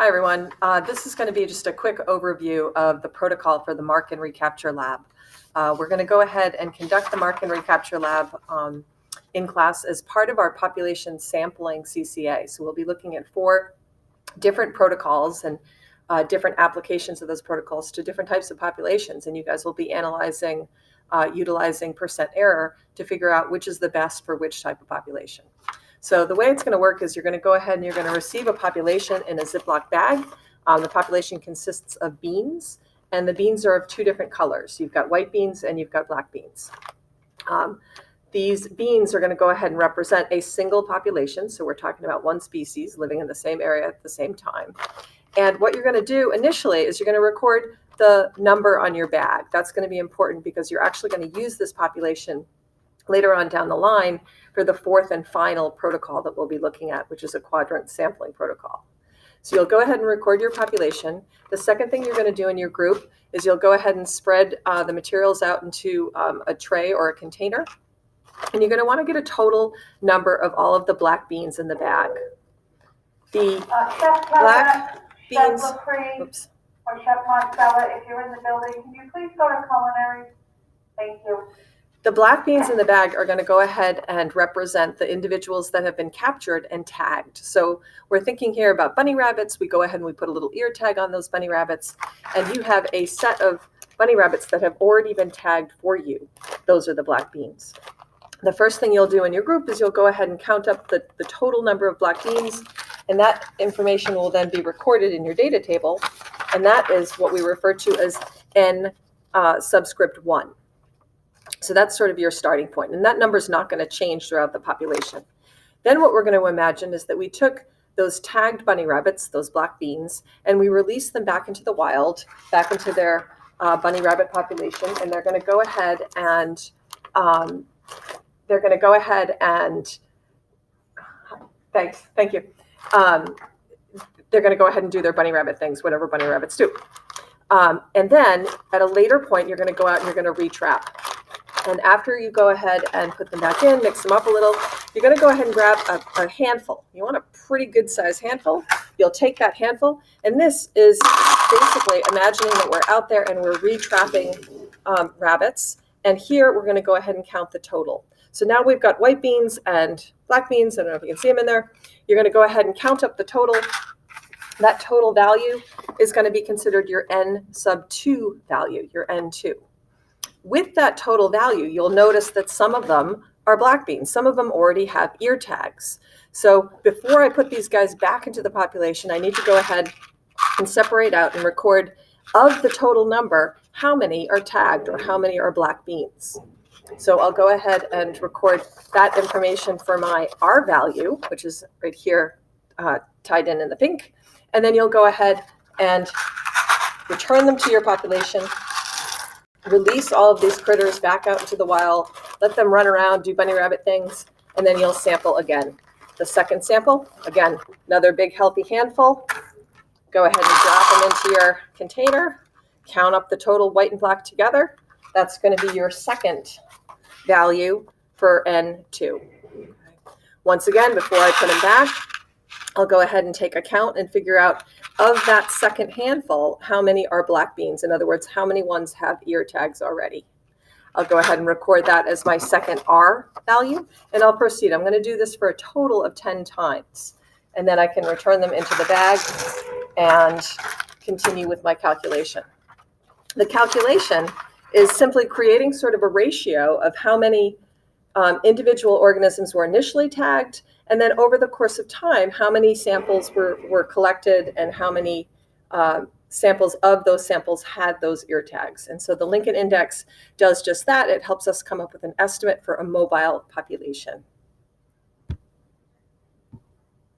Hi, everyone. This is going to be just a quick overview of the protocol for the Mark and Recapture lab. We're going to go ahead and conduct the Mark and Recapture lab in class as part of our population sampling CCA. So we'll be looking at 4 different protocols and different applications of those protocols to different types of populations. And you guys will be analyzing, utilizing percent error to figure out which is the best for which type of population. So the way it's going to work is you're going to go ahead and you're going to receive a population in a Ziploc bag. The population consists of beans, and the beans are of 2 different colors. You've got white beans and you've got black beans. These beans are going to go ahead and represent a single population. So we're talking about one species living in the same area at the same time. And what you're going to do initially is you're going to record the number on your bag. That's going to be important because you're actually going to use this population later on down the line for the 4th and final protocol that we'll be looking at, which is a quadrant sampling protocol. So you'll go ahead and record your population. The second thing you're going to do in your group is you'll go ahead and spread the materials out into a tray or a container. And you're going to want to get a total number of all of the black beans in the bag. The black beans, oops. Or Chef Marcella, if you're in the building, can you please go to culinary? Thank you. The black beans in the bag are going to go ahead and represent the individuals that have been captured and tagged. So we're thinking here about bunny rabbits. We go ahead and we put a little ear tag on those bunny rabbits, and you have a set of bunny rabbits that have already been tagged for you. Those are the black beans. The first thing you'll do in your group is you'll go ahead and count up the total number of black beans, and that information will then be recorded in your data table, and that is what we refer to as N subscript 1. So that's sort of your starting point, and that number is not going to change throughout the population. Then what we're going to imagine is that we took those tagged bunny rabbits, those black beans, and we released them back into the wild, back into their bunny rabbit population, and they're going to go ahead and thank you. They're going to go ahead and do their bunny rabbit things, whatever bunny rabbits do. And then at a later point, you're going to go out and you're going to retrap. And after you go ahead and put them back in, mix them up a little, you're going to go ahead and grab a handful. You want a pretty good size handful. You'll take that handful, and this is basically imagining that we're out there and we're retrapping rabbits. And here we're going to go ahead and count the total. So now we've got white beans and black beans. I don't know if you can see them in there. You're going to go ahead and count up the total. That total value is going to be considered your N sub 2 value, your N2. With that total value, you'll notice that some of them are black beans. Some of them already have ear tags. So before I put these guys back into the population, I need to go ahead and separate out and record of the total number, how many are tagged or how many are black beans. So I'll go ahead and record that information for my R value, which is right here tied in the pink. And then you'll go ahead and return them to your population. Release all of these critters back out into the wild, let them run around, do bunny rabbit things, and then you'll sample again. The second sample, again, another big healthy handful. Go ahead and drop them into your container. Count up the total white and black together. That's going to be your second value for N2. Once again, before I put them back, I'll go ahead and take a count and figure out of that second handful, how many are black beans? In other words, how many ones have ear tags already? I'll go ahead and record that as my second R value, and I'll proceed. I'm going to do this for a total of 10 times, and then I can return them into the bag and continue with my calculation. The calculation is simply creating sort of a ratio of how many individual organisms were initially tagged, and then over the course of time, how many samples were collected and how many samples of those samples had those ear tags. And so the Lincoln Index does just that. It helps us come up with an estimate for a mobile population.